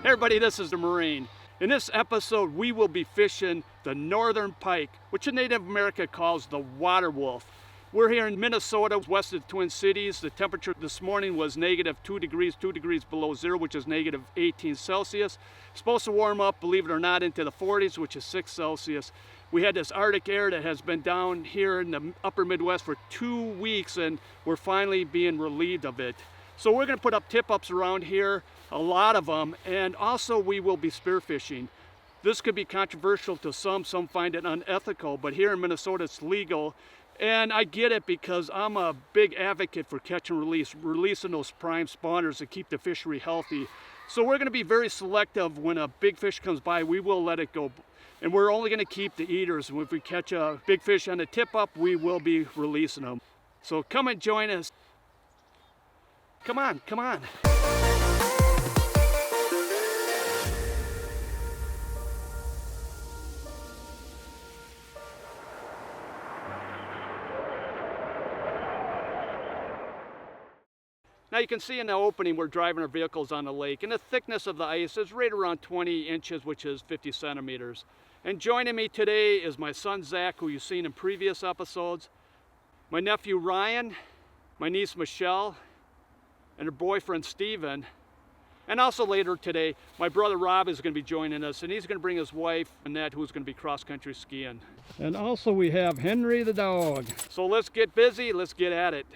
Hey everybody, this is the Marine. In this episode, we will be fishing the northern pike, which in Native America calls the water wolf. We're here in Minnesota, west of the Twin Cities. The temperature this morning was -2 degrees, 2 degrees below zero, which is -18 Celsius. It's supposed to warm up, believe it or not, into the 40s, which is 6 Celsius. We had this Arctic air that has been down here in the upper Midwest for 2 weeks, and we're finally being relieved of it. So we're going to put up tip-ups around here, a lot of them, and also we will be spearfishing. This could be controversial to some find it unethical, but here in Minnesota it's legal. And I get it because I'm a big advocate for catch and release, releasing those prime spawners to keep the fishery healthy. So we're going to be very selective. When a big fish comes by, we will let it go. And we're only going to keep the eaters. And if we catch a big fish on the tip-up, we will be releasing them. So come and join us. Come on, come on. Now you can see in the opening we're driving our vehicles on the lake, and the thickness of the ice is right around 20 inches, which is 50 centimeters. And joining me today is my son Zach, who you've seen in previous episodes, my nephew Ryan, my niece Michelle, and her boyfriend Steven. And also later today, my brother Rob is going to be joining us, and he's going to bring his wife Annette, who's going to be cross-country skiing. And also we have Henry the dog. So let's get busy, let's get at it.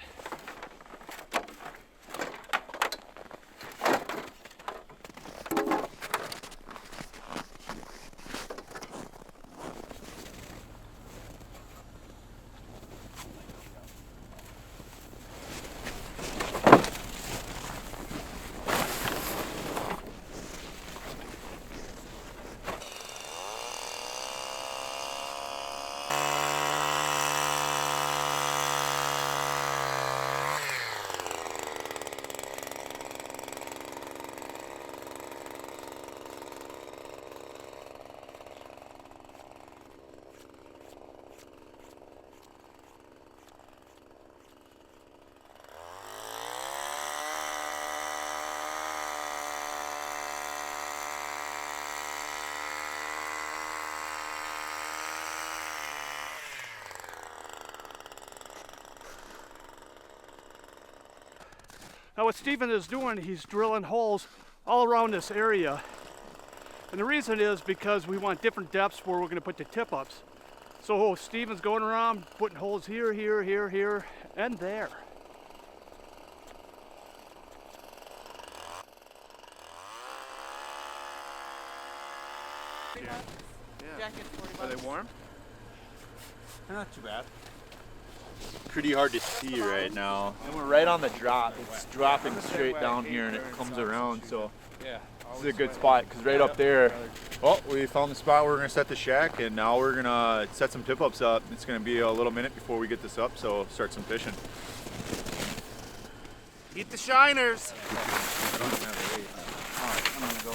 Now what Steven is doing, he's drilling holes all around this area. And the reason is because we want different depths where we're going to put the tip-ups. So Steven's going around putting holes here, here, here, here, and there. Yeah. Are they warm? Not too bad. Pretty hard to see right now. And we're right on the drop. It's dropping straight down here and it comes around, so this is a good spot because right up there. Well, we found the spot where we're gonna set the shack, and now we're gonna set some tip-ups up. It's gonna be a little minute before we get this up, so start some fishing. Eat the shiners! I'm gonna go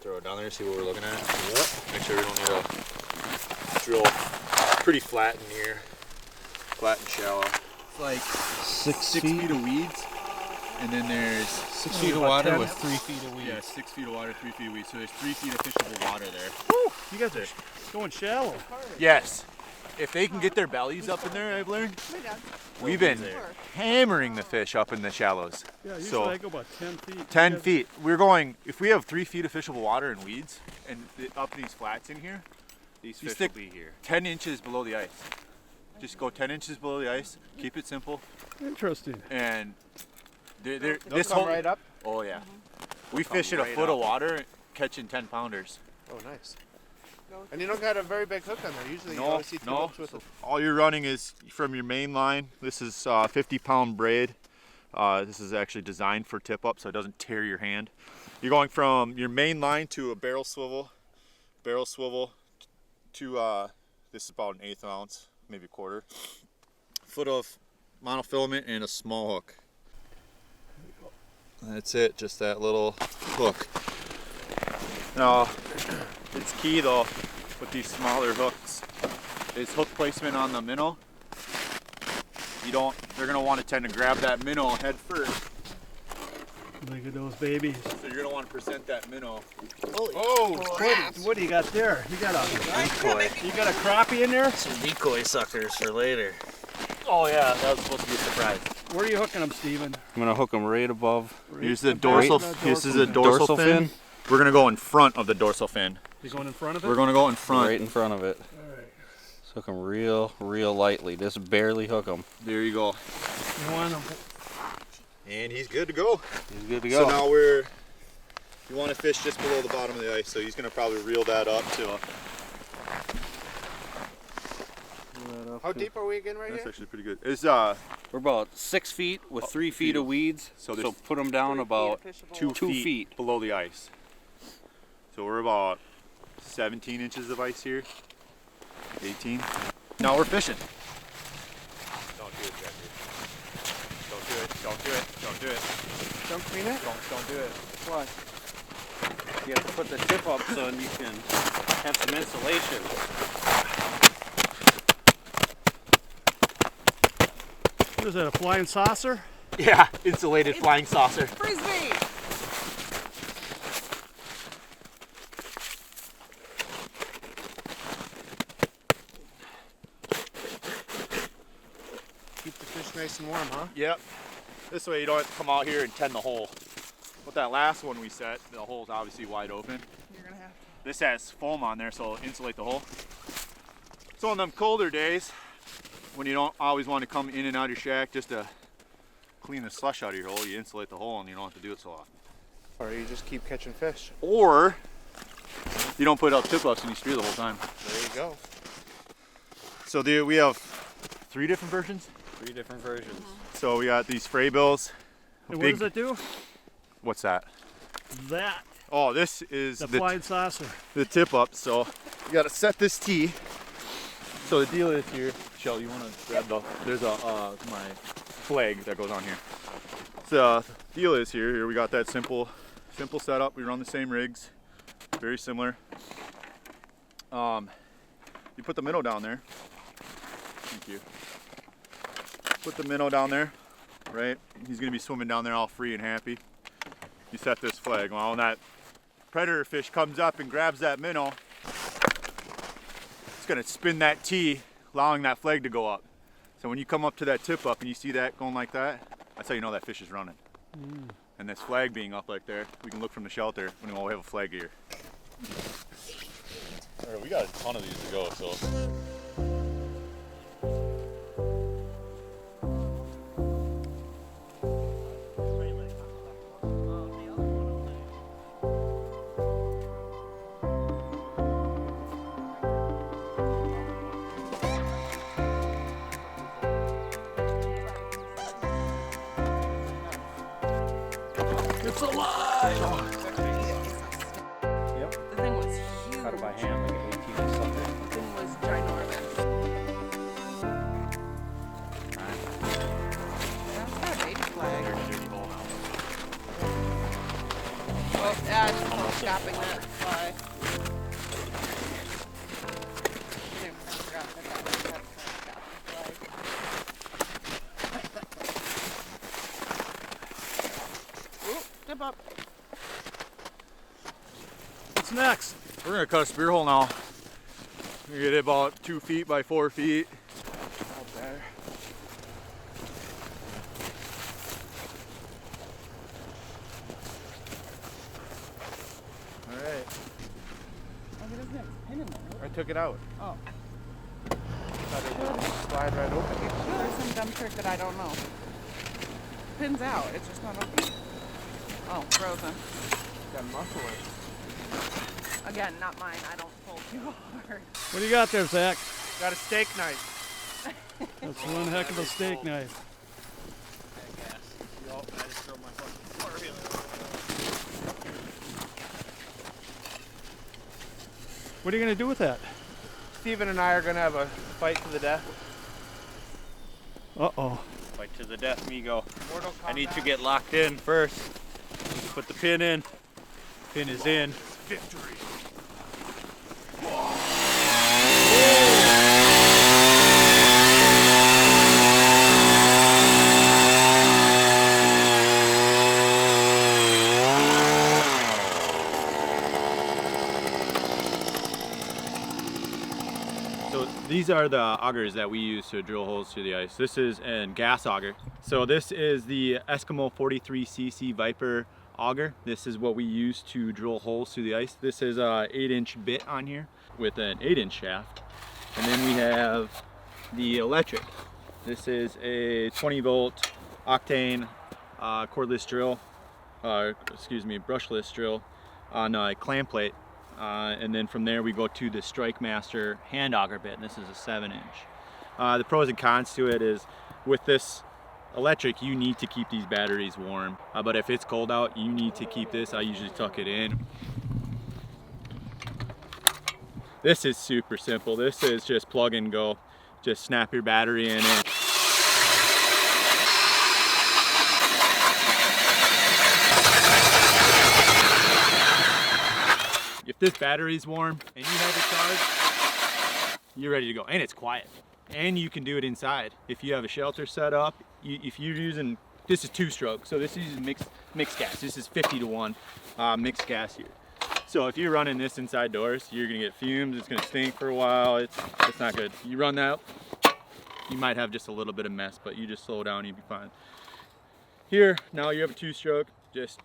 throw it down there, see what we're looking at. Yep. Make sure we don't need to drill pretty flat in here. Flat and shallow. It's like 6 feet of weeds, and then there's 6 feet of water 10. with 3 feet of weeds. Yeah, 6 feet of water, 3 feet of weeds. So there's 3 feet of fishable water there. Woo, you guys are going shallow. Yes. If they can get their bellies up in there, I've learned, we've been hammering the fish up in the shallows. Yeah, usually So I go about 10 feet. 10 feet. We're going, if we have 3 feet of fishable water and weeds, and up these flats in here, These you fish stick will be here. 10 inches below the ice. Just go 10 inches below the ice, keep it simple, Interesting. and They'll this come whole, right up? oh yeah. We come fish at a right foot up. of water, catching 10 pounders. Oh, nice. And you don't got a very big hook on there. Usually you No, always see no. tip-ups with All you're running is from your main line. This is 50-pound braid. This is actually designed for tip-up so it doesn't tear your hand. You're going from your main line to a barrel swivel to, this is about an 1/8 ounce, maybe a quarter. Foot of monofilament and a small hook. That's it, just that little hook. Now, it's key though with these smaller hooks is hook placement on the minnow. They're gonna want to tend to grab that minnow head first. Look at those babies. So you're gonna want to present that minnow. What do you got there? You got a crappie in there? Some decoy suckers for later. Oh yeah, that was supposed to be a surprise. Where are you hooking them, Steven? I'm gonna hook them right above. Here's the dorsal. This is a dorsal fin. We're gonna go in front of the dorsal fin. You going in front of it? We're gonna go in front. Right in front of it. All right. Just hook them real lightly. Just barely hook them. There you go. You want them? And he's good to go. He's good to go. So now you want to fish just below the bottom of the ice, so he's gonna probably reel that up to. How deep are we again right That's here? actually pretty good. It's We're about 6 feet with 3 feet of weeds. So So there's put them down about 2 2 feet, feet. below the ice. So we're about 17 inches of ice here. 18. Now we're fishing. Don't do it, Jeffrey. Don't do it. Don't do it. Don't do it. Don't clean it? Don't do it. What? You have to put the tip up so you can have some insulation. What is that, a flying saucer? Yeah, insulated flying saucer. Frisbee! Keep the fish nice and warm, huh? Yep. This way you don't have to come out here and tend the hole. With that last one we set, the hole's obviously wide open. You're gonna have to. This has foam on there, so it'll insulate the hole. So on them colder days, when you don't always want to come in and out of your shack just to clean the slush out of your hole, you insulate the hole and you don't have to do it so often. Or you just keep catching fish. Or you don't put out tip-ups and you steer the whole time. There you go. So we have 3 different versions. 3 different versions. So we got these fray bills. And what does it do? What's that? That. Oh, this is The flying saucer. the tip up. So you got to set this tee. So the deal is here, Shell, you want to grab there's my flag that goes on here. So the deal is here we got that simple setup. We run the same rigs, very similar. You put the minnow down there. Thank you. Put the minnow down there, right? He's gonna be swimming down there all free and happy. You set this flag. Well, when that predator fish comes up and grabs that minnow, it's gonna spin that tee, allowing that flag to go up. So when you come up to that tip up and you see that going like that, that's how you know that fish is running. And this flag being up like there, we can look from the shelter when we have a flag here. All right, we got a ton of these to go, so. It's alive! The thing was huge. Cut it by hand, like 18 or something. The thing was ginormous. That's not a baby flag. Oh, yeah, it's stopping that fly. I forgot that that was that stopping flag. Oop, tip up. What's next? We're gonna cut a spear hole now. We're gonna get it about 2 feet by 4 feet. Up there. All right. Oh, he doesn't have his pin in there. I took it out. Oh. Thought it would slide right open. There's some dumb trick that I don't know. Pin's out, it's just not open. Oh, frozen. Got muscle in it. Again, not mine, I don't pull too hard. What do you got there, Zach? Got a steak knife. That's one heck of a steak knife. What are you going to do with that? Steven and I are gonna have a fight to the death. Uh-oh. Fight to the death, Migo. Mortal I need to Kombat. get locked in first. Put the pin in. Pin is in. Victory. So these are the augers that we use to drill holes through the ice. This is a gas auger. So this is the Eskimo 43cc Viper auger. This is what we use to drill holes through the ice. This is a 8-inch bit on here with an 8-inch shaft. And then we have the electric. This is a 20-volt octane cordless drill, brushless drill on a clamp plate. And then from there we go to the Strike Master hand auger bit, and this is a 7-inch. The pros and cons to it is with this electric you need to keep these batteries warm, but if it's cold out you need to keep this. I usually tuck it in. This is super simple. This is just plug and go. Just snap your battery in it. If this battery's warm and you have it charged, you're ready to go. And it's quiet. And you can do it inside. If you have a shelter set up, if you're using, this is 2-stroke, so this is mixed gas. This is 50-to-1 mixed gas here. So if you're running this inside doors, you're gonna get fumes, it's gonna stink for a while, it's not good. You run that, you might have just a little bit of mess, but you just slow down, you'll be fine. Here, now you have a 2-stroke, just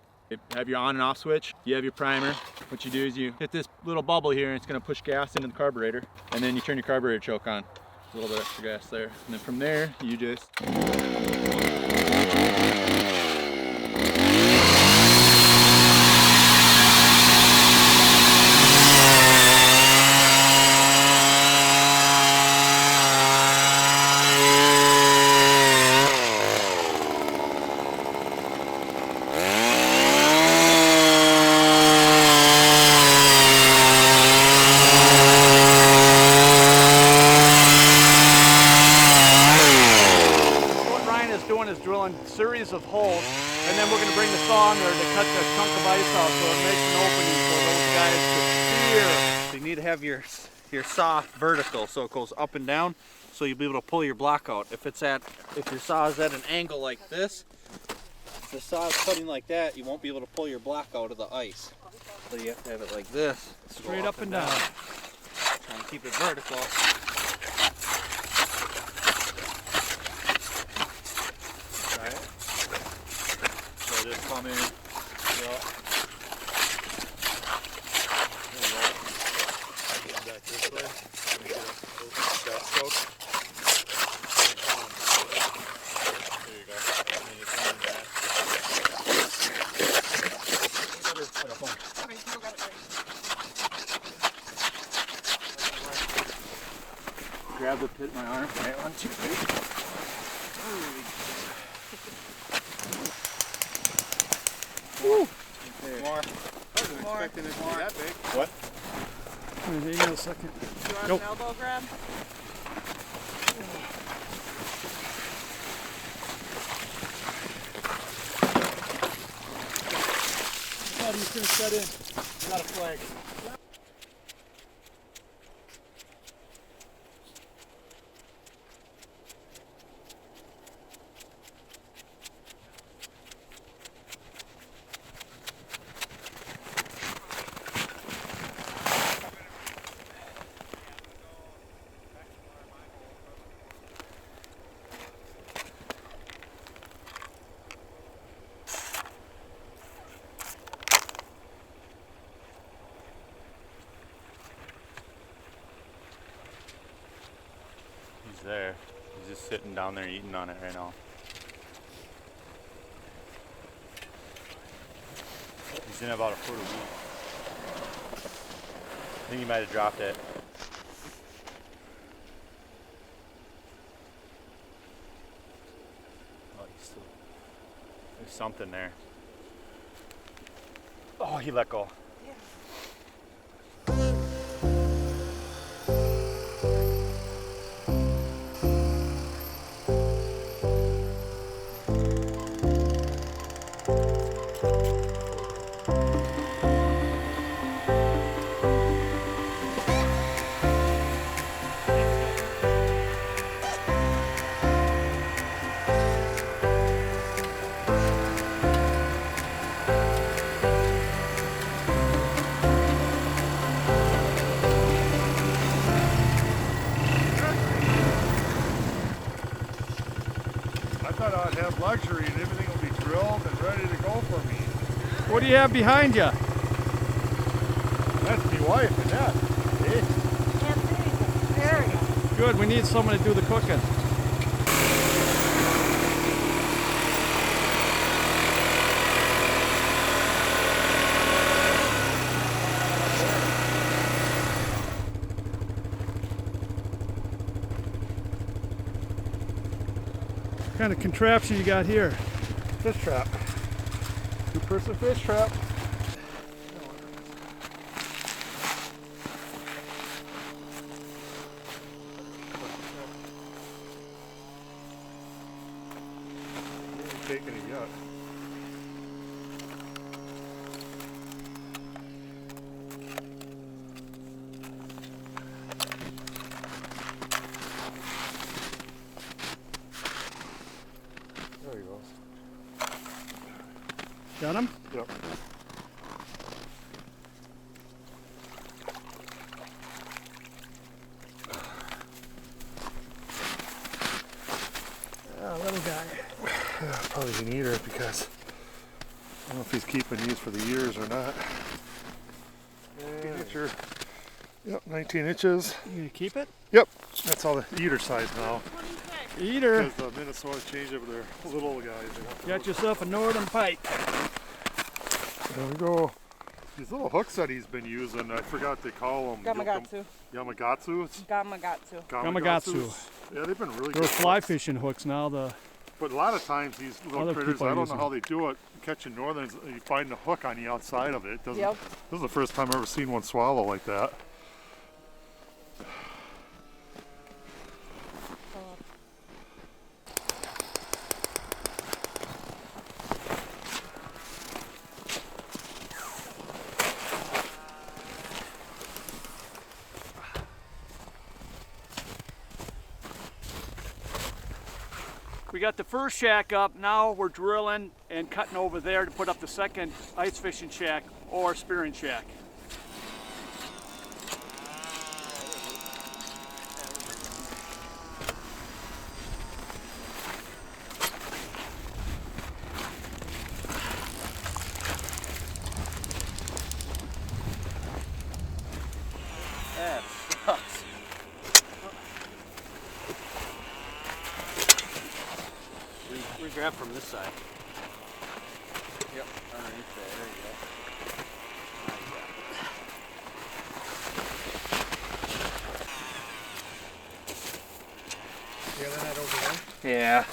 have your on and off switch, you have your primer. What you do is you hit this little bubble here and it's gonna push gas into the carburetor, and then you turn your carburetor choke on. A little bit extra gas there. And then from there, you just series of holes, and then we're going to bring the saw in there to cut the chunk of ice out so it makes an opening for those guys to steer. So you need to have your saw vertical so it goes up and down, so you'll be able to pull your block out. If your saw is at an angle like this, if the saw is cutting like that, you won't be able to pull your block out of the ice. So you have to have it like this. Straight up and down. Try and keep it vertical. just come in. There you go. Back this way. That stroke. There you go. And then you come in back. Grab the pit in my arm. Right, 1, 2, 3. Woo. More. I wasn't expecting it to be that big. What? Hang on a second. Do you want Nope. an elbow grab? How do you finish that in? Not a flag. There. He's just sitting down there eating on it right now. He's in about a foot of meat. I think he might have dropped it. Oh, he's still, there's something there. Oh, he let go. gotta have luxury and everything will be drilled and ready to go for me. What do you have behind you? That's my wife and that. Hey. There we go. Good, we need someone to do the cooking. What kind of contraption you got here? Fish trap. 2-person fish trap. Taking it yet. There he goes. Got him? Yep. Little guy. Yeah, probably an eater because I don't know if he's keeping these for the years or not. 19 incher. Yep, 19 inches. You gonna keep it? Yep, that's all the eater size now. Eater. Because Minnesota changed over their little guys. Got yourself a northern pike. There we go. These little hooks that he's been using, I forgot they call them. Gamagatsu. Yamagatsu? Gamagatsu. Gamakatsu. Yeah, they've been really They're good. fly fishing hooks now. But a lot of times these little Other critters, people are I don't using know how they do it. Catching northerns, you find the hook on the outside of it. Doesn't, Yep. This is the first time I've ever seen one swallow like that. We got the first shack up. Now we're drilling and cutting over there to put up the second ice fishing shack or spearing shack. That sucks. We grab from this side. Yep, underneath there. There you go. Yeah, that over there. Yeah.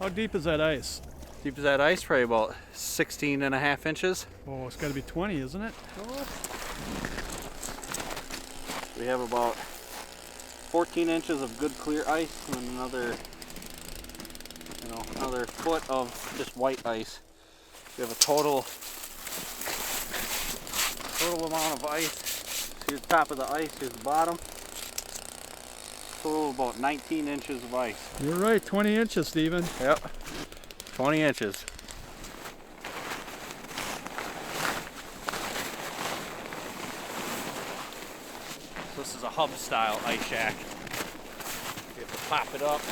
How deep is that ice? Deep as that ice, probably about 16.5 inches. Oh, it's got to be 20, isn't it? We have about 14 inches of good clear ice and another, another foot of just white ice. We have a total amount of ice. Here's the top of the ice, here's the bottom. Total about 19 inches of ice. You're right, 20 inches, Stephen. Yep, 20 inches. So this is a hub style ice shack. You have to pop it up.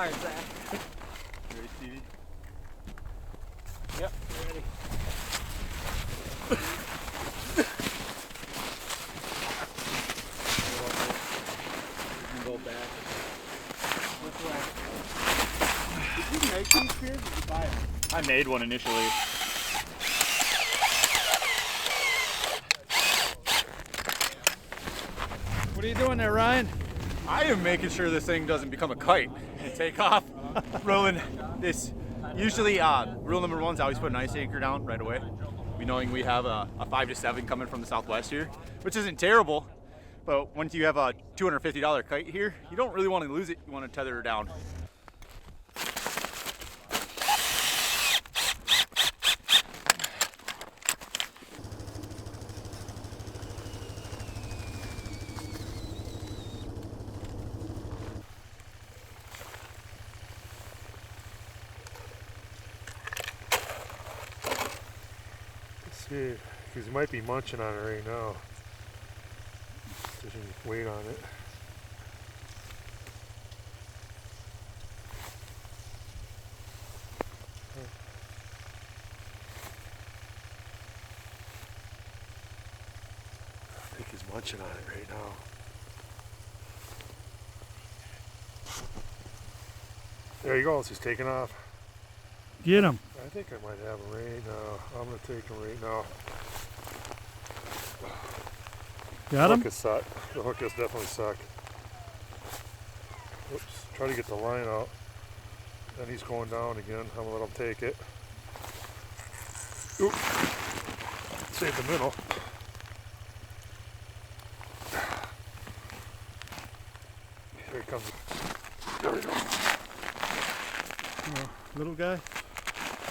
fire, Zach. Ready, Stevie? Yep, ready. Go back. Which way? Did you make these spears or did you buy them? I made one initially. What are you doing there, Ryan? I am making sure this thing doesn't become a kite and take off. Rolling this. Usually, rule number 1 is always put an ice anchor down right away. We knowing we have a 5 to 7 coming from the southwest here, which isn't terrible. But once you have a $250 kite here, you don't really want to lose it. You want to tether her down. Let's see, because he might be munching on it right now. Just wait on it. I think he's munching on it right now. There he goes, he's taking off. Get him. I think I might have him right now. I'm gonna take him right now. Got The him? hook is suck. The hook is definitely suck. Oops, try to get the line out. Then he's going down again. I'm gonna let him take it. Oop. Save the middle. Here he comes. There we go. Little guy?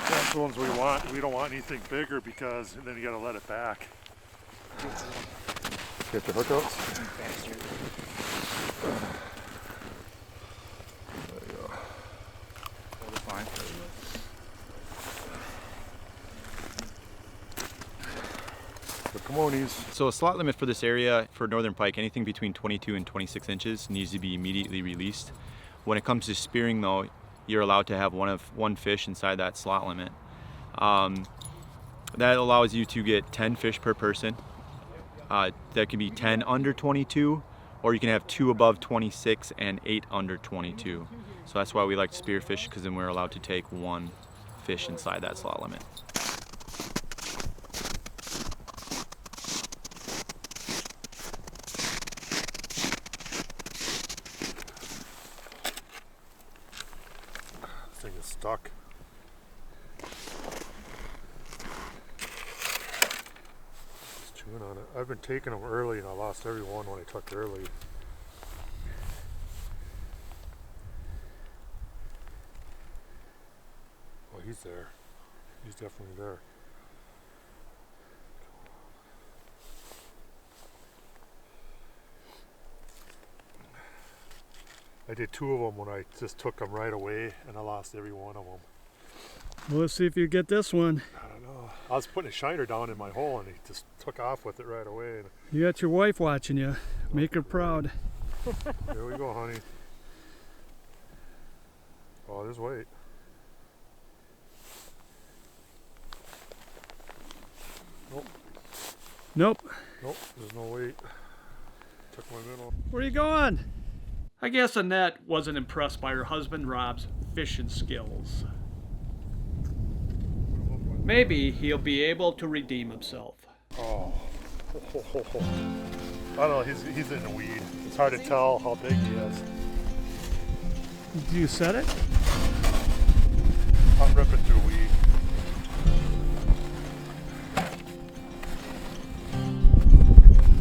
That's the ones we want. We don't want anything bigger because then you gotta let it back. Get the hook out. There you go. Hold it fine. The Pomonies. So a slot limit for this area for northern pike, anything between 22 and 26 inches needs to be immediately released. When it comes to spearing though, you're allowed to have one fish inside that slot limit. That allows you to get 10 fish per person. That can be 10 under 22, or you can have 2 above 26 and 8 under 22. So that's why we like to spearfish, because then we're allowed to take 1 fish inside that slot limit. This thing is stuck. Just chewing on it. I've been taking them early and I lost every one when I took early. Oh, he's there. He's definitely there. I did 2 of them when I just took them right away and I lost every one of them. Well, let's see if you get this one. I don't know. I was putting a shiner down in my hole and he just took off with it right away. You got your wife watching you. Make her proud. There we go, honey. Oh, there's weight. Nope. Nope. Nope, there's no weight. Took my middle. Where are you going? I guess Annette wasn't impressed by her husband Rob's fishing skills. Maybe he'll be able to redeem himself. Oh. I don't know, he's in the weed. It's hard to tell how big he is. Do you set it? I'm ripping through weed.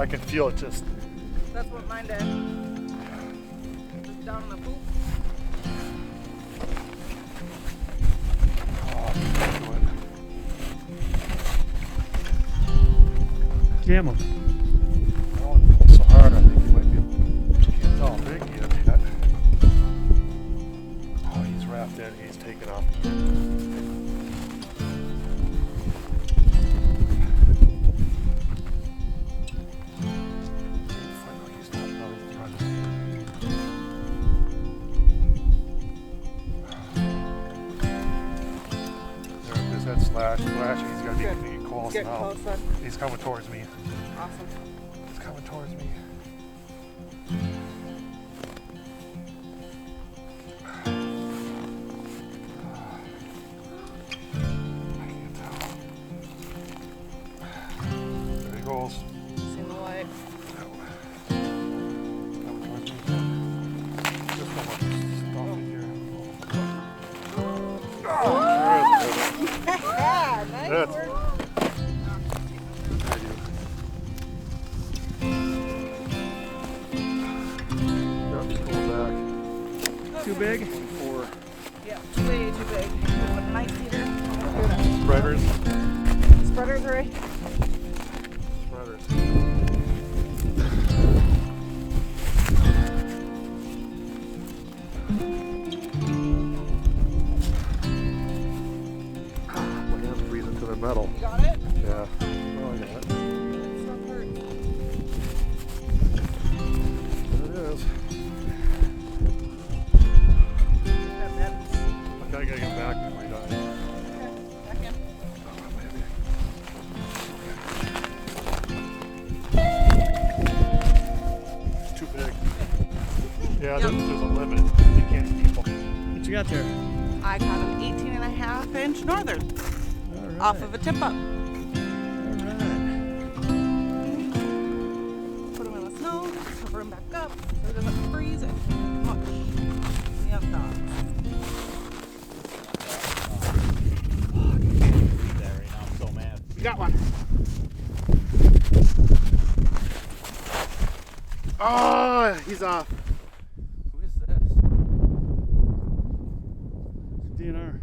I can feel it just. That's what mine did. Just down in the poop. Jam him. Oh, it pulls so hard, I think he might be. Can't tell how big he is yet. Oh, he's wrapped in, he's taking off. flashing. He's got to Good. be close Get now. close then. He's coming towards me. Awesome. He's coming towards me. I can't tell. There he goes. Seen the light. Coming towards me again. Just so much stuff in here. Yeah, nice That's- work. Too big? Yeah, way too big. Put a nice heater. Spreaders. Spreaders are right. Spreaders. My hand's freezing to the metal. You got it? Yeah. Oh, I got it. Stuff hurts. There it is. I gotta get back before he dies. Back in. Too big. Yeah, there's a limit. You can't keep them. What you got there? I caught an 18.5-inch northern off of a tip up. Put him in the snow, cover him back up so he doesn't freeze and mush. Yep, dogs. We got one. Oh, he's off. Who is this? DNR.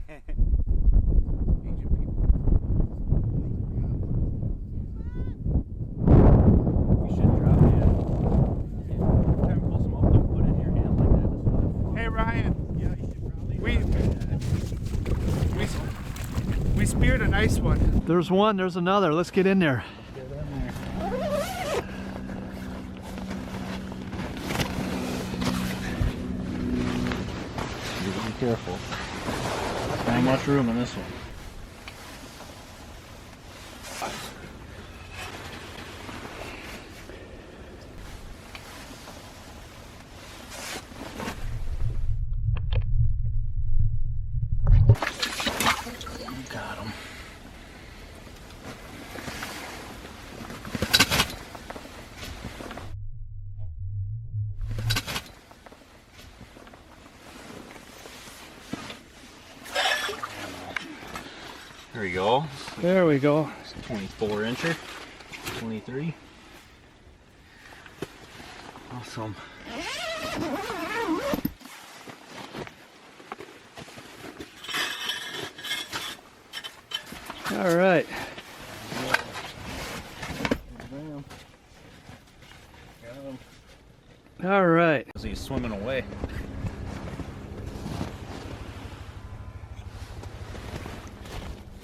Asian people. You should drop it. Try and pull some up and put it in your hand like that as well. Hey Ryan, Yeah, you should probably. we speared a nice one. There's one, there's another. Let's get in there. Be careful. Not much room in this one. Got him. There we go. There we go. 24 incher. 23. Awesome. All right. Bam. Got him. All right. As he's swimming away.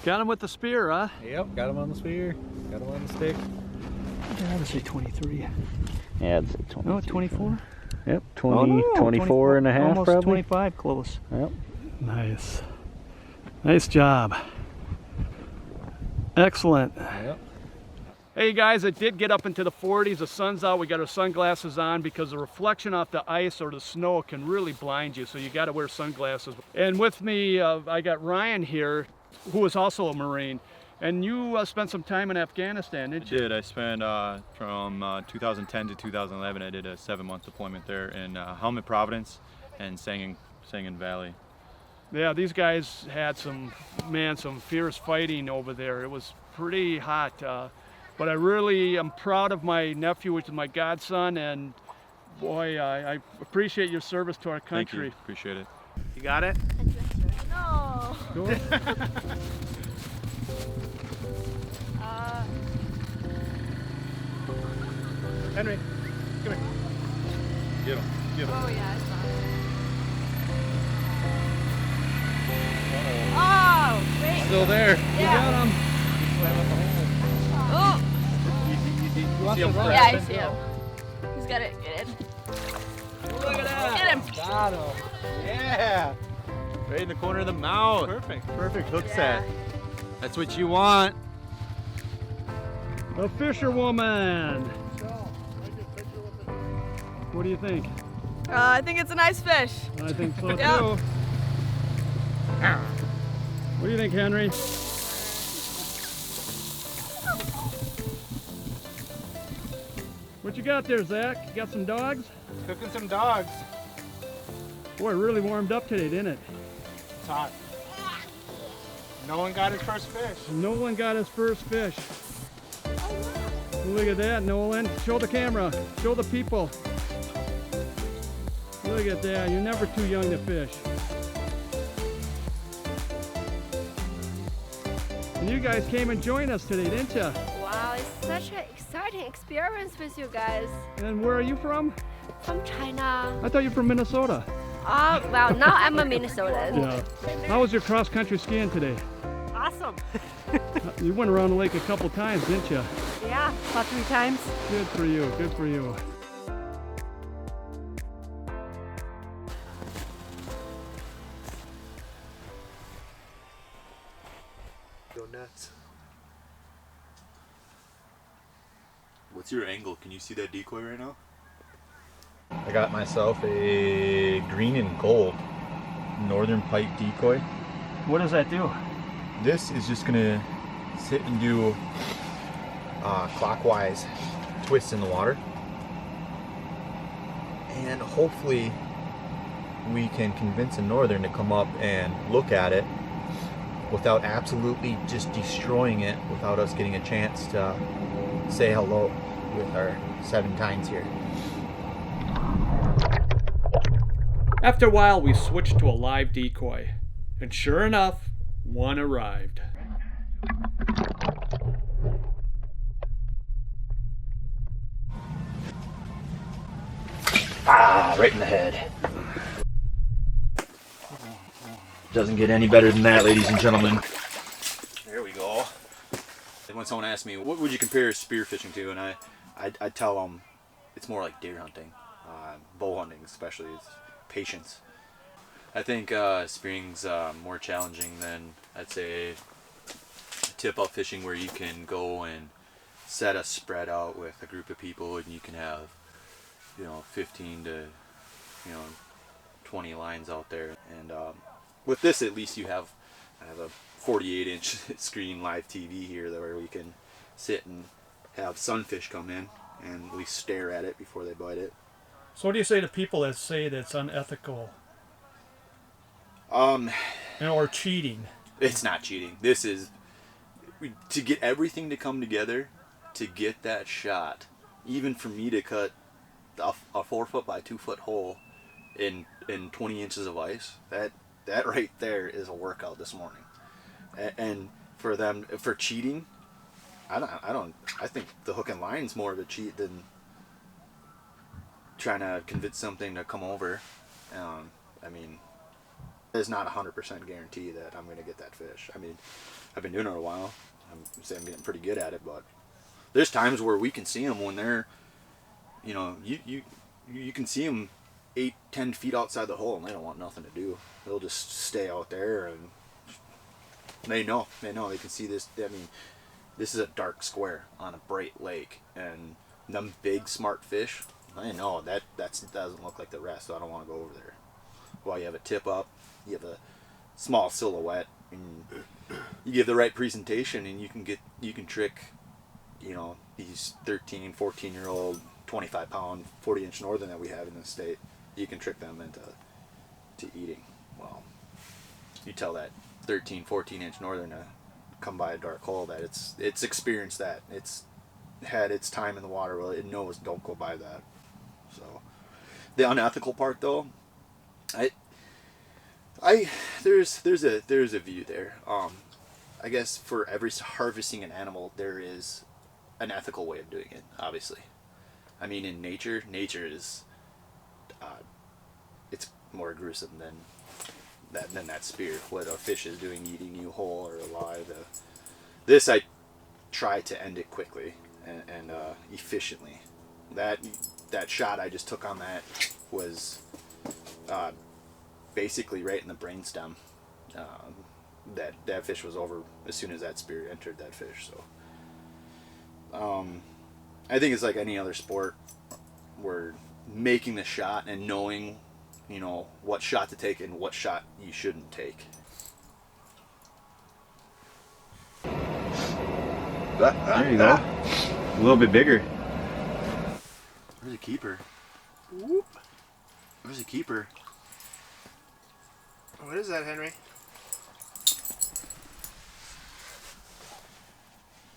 Got him with the spear, huh? Yep, got him on the spear. Got him on the stick. I would say 23. Yeah, I'd say 20. No, 24? Yep, 20, Oh, no, 24 and a half almost probably. 25, close. Yep. Nice. Nice job. Excellent. Yep. Hey guys, it did get up into the 40s. The sun's out. We got our sunglasses on because the reflection off the ice or the snow can really blind you. So you got to wear sunglasses. And with me, I got Ryan here, who is also a Marine. And you spent some time in Afghanistan, didn't you? I did. I spent from 2010 to 2011. I did a 7-month deployment there in Helmet, Providence, and Sangin Valley. Yeah, these guys had some fierce fighting over there. It was pretty hot. But I really am proud of my nephew, which is my godson, and boy, I appreciate your service to our country. Thank you. Appreciate it. You got it? No. Cool. Henry, come here. Get him. Get him. Oh yeah, I saw it. Oh, wait. Still there. Yeah. Oh. See him Yeah, I see him. He's got it good. Look at that. Get him. Got him. Yeah. Right in the corner of the mouth. Perfect. Perfect hook Yeah. set. That's what you want. The fisherwoman. What do you think? I think it's a nice fish. I think so Yep. too. What do you think, Henry? What you got there, Zach? You got some dogs? Cooking some dogs. Boy, it really warmed up today, didn't it? It's hot. No one got his first fish. Nolan got his first fish. Look at that, Nolan. Show the camera. Show the people. Look at that. You're never too young to fish. And you guys came and joined us today, didn't you? Wow, it's such an exciting experience with you guys. And where are you from? From China. I thought you were from Minnesota. Well, now I'm a Minnesotan. Yeah. How was your cross-country skiing today? Awesome. You went around the lake a couple times, didn't you? Yeah, about 3 times. Good for you. Good for you. Go nuts. What's your angle? Can you see that decoy right now? I got myself a green and gold northern pike decoy. What does that do? This is just gonna sit and do clockwise twists in the water, and hopefully we can convince a northern to come up and look at it without absolutely just destroying it, without us getting a chance to say hello with our 7 tines here. After a while, we switched to a live decoy, and sure enough, one arrived. Right in the head. Doesn't get any better than that, ladies and gentlemen. There we go. When someone asks me, what would you compare spearfishing to? And I tell them it's more like deer hunting, bow hunting especially. It's patience. I think spearing's more challenging than, I'd say, tip-up fishing, where you can go and set a spread out with a group of people and you can have, 15 to 20 lines out there. And with this, at least I have a 48-inch screen live TV here where we can sit and have sunfish come in and at least stare at it before they bite it. So what do you say to people that say that's unethical? Or cheating? It's not cheating. This is to get everything to come together to get that shot. Even for me to cut a 4 foot by 2 foot hole in 20 inches of ice, that right there is a workout this morning. And for cheating, I think the hook and line's more of a cheat than trying to convince something to come over. I mean, there's not 100% guarantee that I'm going to get that fish. I mean, I've been doing it a while. I'm getting pretty good at it, but there's times where we can see them when they're, you can see them 8-10 feet outside the hole and they don't want nothing to do. They'll just stay out there, and they know they can see this. I mean, this is a dark square on a bright lake, and them big smart fish, I know that doesn't look like the rest, so I don't want to go over there. While you have a tip up, you have a small silhouette, and you give the right presentation, and you can trick, these 13, 14-year-old, 25-pound, 40-inch northern that we have in this state. You can trick them into eating. Well, you tell that 13, 14-inch northern to come by a dark hole that it's experienced that. It's had its time in the water. Well, it knows don't go by that. So the unethical part, though, there's a view there. I guess for every harvesting an animal, there is an ethical way of doing it. Obviously, I mean, in nature is it's more gruesome than that spear. What a fish is doing, eating you whole or alive. This I try to end it quickly and efficiently. That shot I just took on that was basically right in the brainstem. That fish was over as soon as that spear entered that fish. So I think it's like any other sport. We're making the shot and knowing, you know, what shot to take and what shot you shouldn't take. There you go. A little bit bigger. Where's the keeper? Whoop. Where's the keeper? What is that, Henry?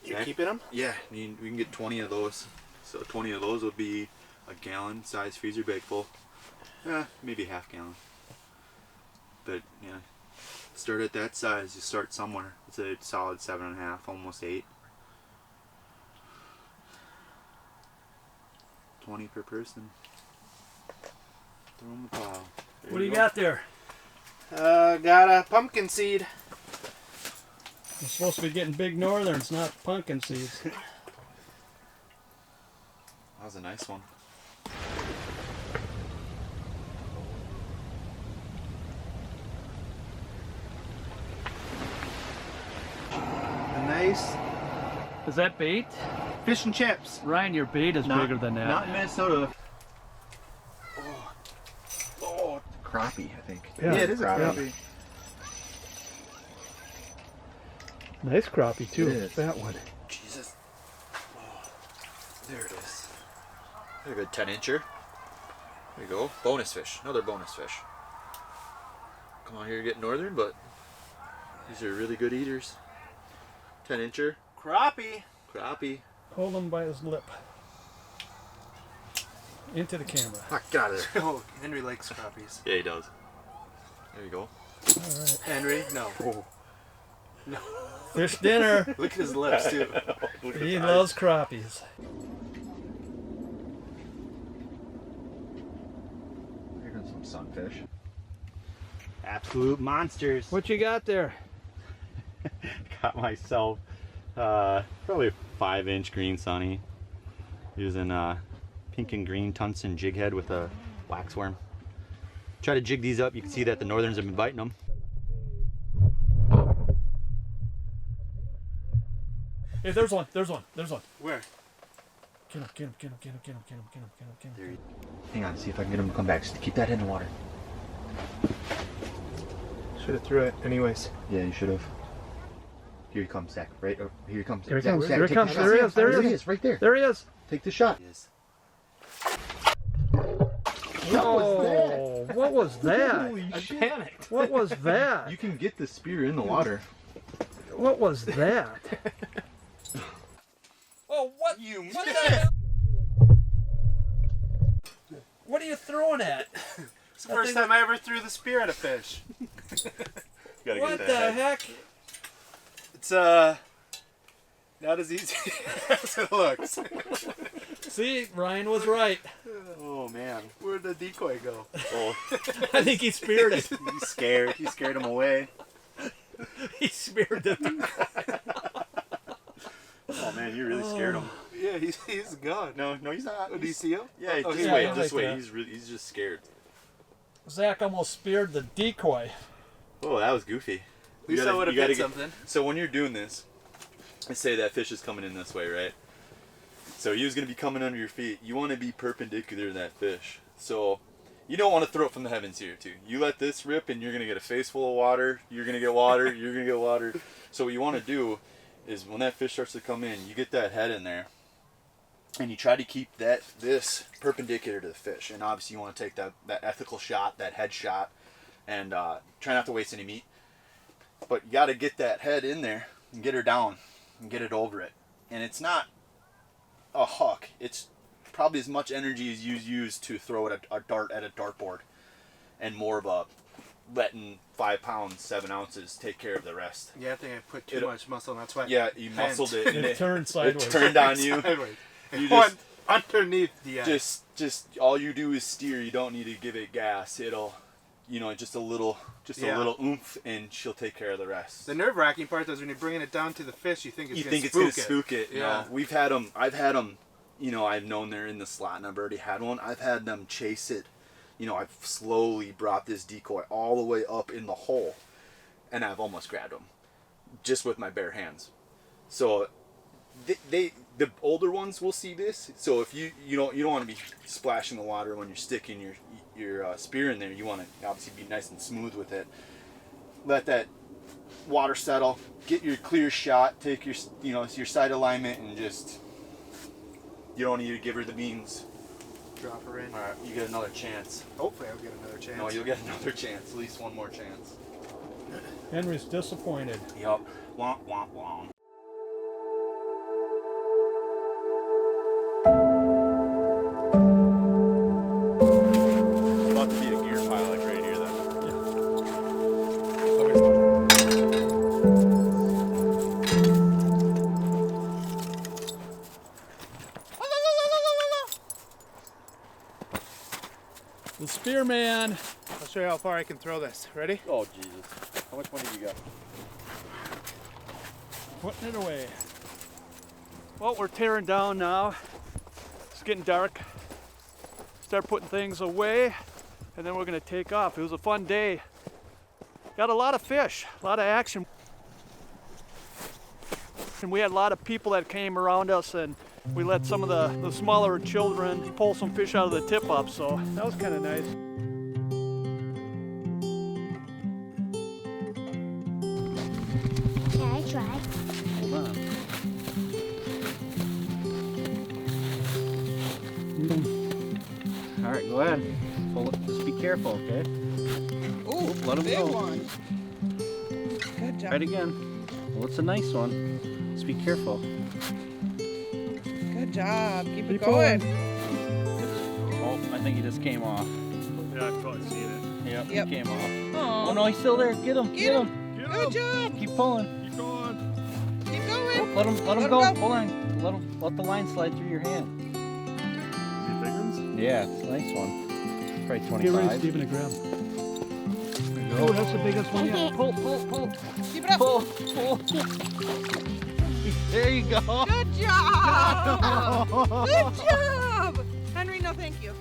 You Okay. keeping them? Yeah, we can get 20 of those. So 20 of those would be a gallon size freezer bag full. Maybe half gallon. But yeah, start at that size. You start somewhere. It's a solid 7.5, almost 8. 20 per person. Throw in the pile. There What do you go. got there? Got a pumpkin seed. We're supposed to be getting big northerns, not pumpkin seeds. That was a nice one. A nice Is that bait? fish and chips. Ryan, your bait is bigger than that. Not in Minnesota. Oh, crappie, I think. Yeah, it is a crappie. crappie. Nice crappie too. It is. That one. Jesus. Oh, there it is. A good 10-incher. There you go. Bonus fish. Another bonus fish. Come on here to get northern, but these are really good eaters. 10-incher. Crappie. Crappie. Hold him by his lip. Into the camera. Ah, get out of there. Oh, Henry likes crappies. Yeah, he does. There you go. All right. Henry, no. No. Fish dinner. Look at his lips too. He loves crappies. Here comes some sunfish. Absolute monsters. What you got there? Got myself probably a 5-inch green sunny using pink and green tungsten jig head with a waxworm. Try to jig these up. You can see that the northerns have been biting them. Hey, there's one. There's one. There's one. Where? Get him. Get him. Get him. Get him. Get him. Get him. Get him. Get him. Get him. Hang on, see if I can get him to come back. Just keep that head in the water. Should have threw it anyways. Yeah, you should have. Here he comes, Zach. Right? Oh, here he comes. There he Zach, comes. Zach, There he take comes. the shot. There he is. There he is. Right there. There he is. Take the shot. Yes. Oh, what was that? I panicked. What was that? You can get the spear in the water. What was that? Oh, what? You What missed. the hell? What are you throwing at? It's the first time I ever threw the spear at a fish. Gotta What get the that head. heck? It's not as easy as it looks. See, Ryan was right. Oh man. Where'd the decoy go? Oh, I think he speared it. he's scared. He scared him away. He speared it. Oh man, you really scared him. Yeah, he's gone. No, he's not. Oh, do you see him? Yeah, Oh, just yeah, wait, I just like wait. that. He's just scared. Zach almost speared the decoy. Oh, that was goofy. At least I would have hit something. So when you're doing this, let's say that fish is coming in this way, right? So he was going to be coming under your feet. You want to be perpendicular to that fish. So you don't want to throw it from the heavens here, too. You let this rip and you're going to get a face full of water. You're going to get water. You're going to get water. So what you want to do is when that fish starts to come in, you get that head in there. And you try to keep this perpendicular to the fish. And obviously you want to take that ethical shot, that head shot, and try not to waste any meat. But you got to get that head in there and get her down and get it over it. And it's not a hook. It's probably as much energy as you use to throw a dart at a dartboard, and more of a letting 5 pounds, 7 ounces take care of the rest. Yeah, I think I put too much muscle, and that's why. Yeah, you muscled it. And It turned sideways. It turned on you. Sideways. You One underneath the just all you do is steer. You don't need to give it gas. It'll, just a little oomph, and she'll take care of the rest. The nerve-wracking part is when you're bringing it down to the fish, you think it's gonna spook it. Yeah. No, we've had them. I've had them. I've known they're in the slot, and I've already had one. I've had them chase it you know, I've slowly brought this decoy all the way up in the hole, and I've almost grabbed them just with my bare hands. So the older ones will see this. So if you don't want to be splashing the water when you're sticking your spear in there. You want to obviously be nice and smooth with it. Let that water settle. Get your clear shot. Take your your sight alignment, and just, you don't need to give her the beans. Drop her in. All right, you get another chance. Hopefully I'll get another chance. No, you'll get another chance. At least one more chance. Henry's disappointed. Yup. Womp womp womp. About to be a gear pile like right here then. The spearman. I'll show you how far I can throw this. Ready? Oh Jesus. How much money do you got? Putting it away. Well, we're tearing down now. It's getting dark. Start putting things away, and then we're gonna take off. It was a fun day. Got a lot of fish, a lot of action. And we had a lot of people that came around us, and we let some of the smaller children pull some fish out of the tip up, so that was kind of nice. Can I try? Hold on. All right, go ahead. Pull it. Just be careful, okay? Ooh, let 'em big go. one. Good job. Try it again. Well, it's a nice one. Just be careful. Good job. Keep it going. Oh, I think he just came off. Yeah, I've probably seen it. Yep, Yep. he came off. Aw. Oh no, he's still there. Get him. Get him. Good job. Keep pulling. Keep going. Keep Oh, going. let him Let him go. go. Hold on. Let the line slide through your hand. Yeah, it's a nice one. Probably 25. Stephen, a grab. There you Oh, go. that's the biggest one yet. Pull. Keep it up. Pull. There you go. Good job. Good job. Henry, no thank you.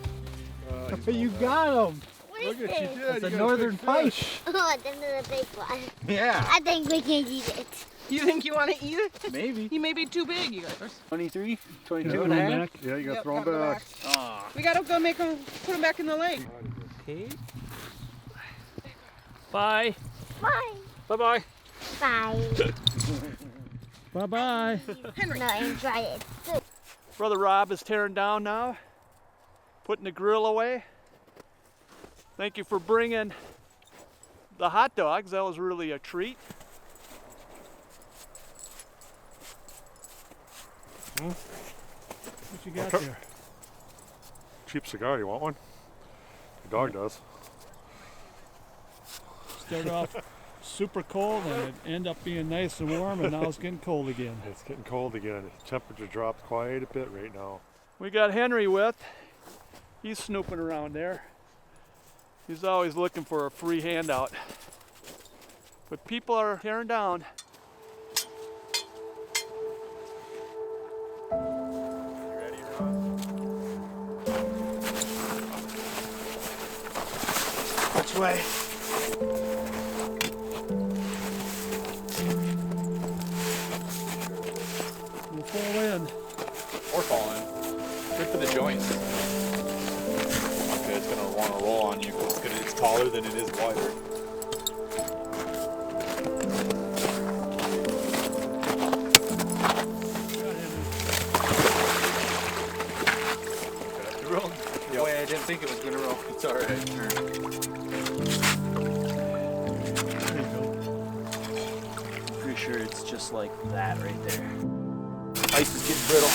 You got him. What is this? It's a northern pike. Oh, this is a big one. Yeah. I think we can eat it. You think you want to eat it? Maybe. He may be too big, you guys. 23, 22 and a half. Yeah, you gotta Yep, throw him gotta go back. Aw. We gotta go put him back in the lake. Okay. Bye. Bye. Bye-bye. Bye. Bye-bye. Henry. No, and try it. Good. Brother Rob is tearing down now, putting the grill away. Thank you for bringing the hot dogs. That was really a treat. What you got there? Cheap cigar, you want one? The dog does. Started off super cold and it ended up being nice and warm, and now it's getting cold again. It's getting cold again. The temperature dropped quite a bit right now. We got Henry with. He's snooping around there. He's always looking for a free handout. But people are tearing down. Which way? We'll fall in. Or fall in. Good for the joints. Okay, it's gonna want to roll on you because it's taller than it is wider. The way I didn't think it was going to roll. It's alright. Pretty sure it's just like that right there. Ice is getting brittle.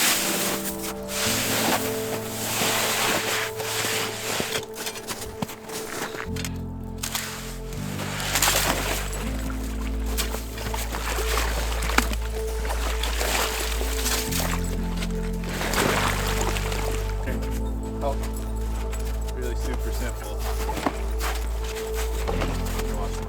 Oh, really super simple. You want some?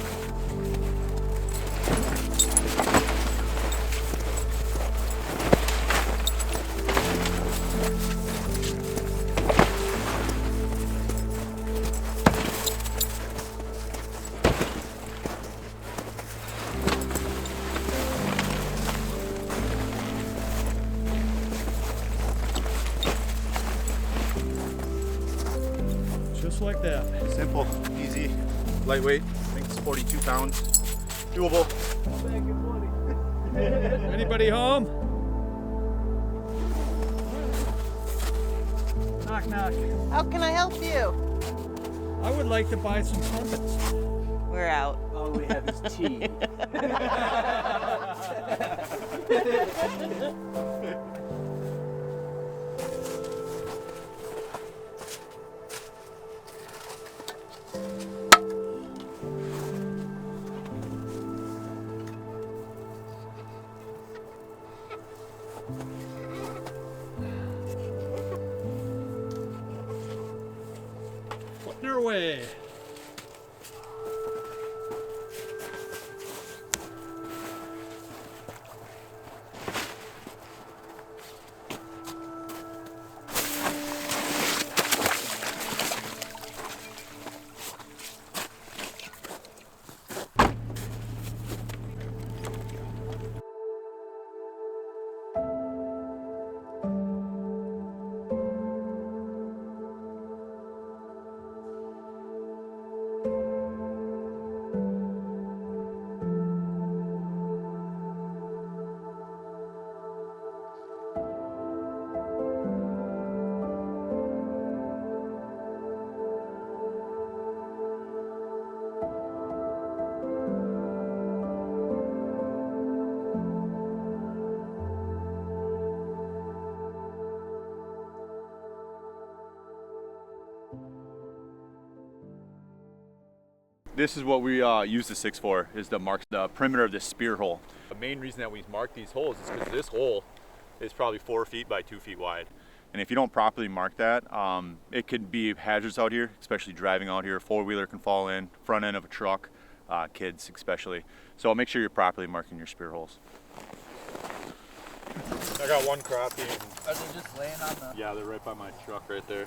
Just like that. Simple, easy, lightweight. I think it's 42 pounds. Doable. Anybody home? Knock, knock. How can I help you? I would like to buy some crumpets. We're out. All we have is tea. Putting her away. This is what we use the 6 for, is to mark the perimeter of this spear hole. The main reason that we mark these holes is because this hole is probably 4 feet by 2 feet wide. And if you don't properly mark that, it could be hazardous out here, especially driving out here. A 4-wheeler can fall in, front end of a truck, kids especially. So make sure you're properly marking your spear holes. I got one crappie. Are they just laying on the... Yeah, they're right by my truck right there.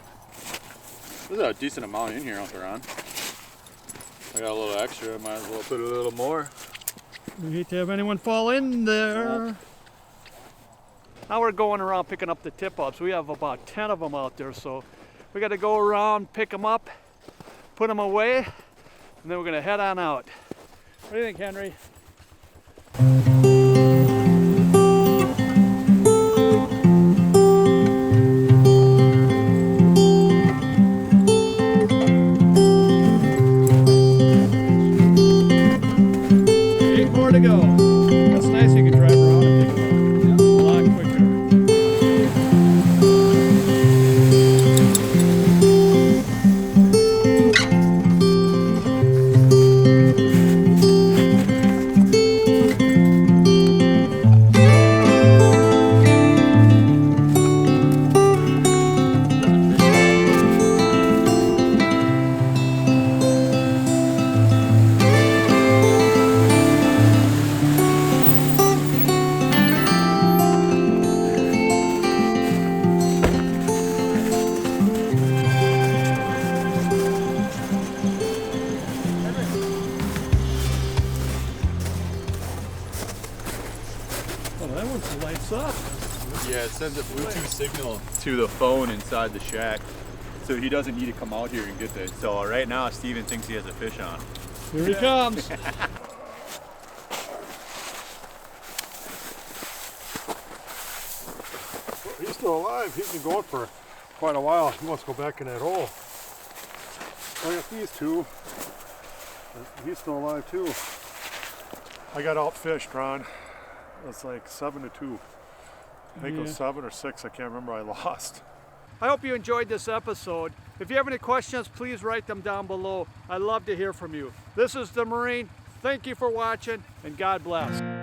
There's a decent amount in here, Ron. I got a little extra, I might as well put a little more. We hate to have anyone fall in there. Now we're going around picking up the tip-ups. We have about 10 of them out there, so we got to go around, pick them up, put them away, and then we're going to head on out. What do you think, Henry? To go. That's nice, you can drive around and pick them up a lot quicker. That one lights up. Yeah, it sends a Bluetooth signal to the phone inside the shack, so he doesn't need to come out here and get this. So right now, Steven thinks he has a fish on. Here he comes. He's still alive. He's been going for quite a while. He wants to go back in that hole. I got these two. He's still alive too. I got outfished, Ron. It's like 7-2. I think it was 7 or 6. I can't remember. I lost. I hope you enjoyed this episode. If you have any questions, please write them down below. I'd love to hear from you. This is the Marine. Thank you for watching, and God bless.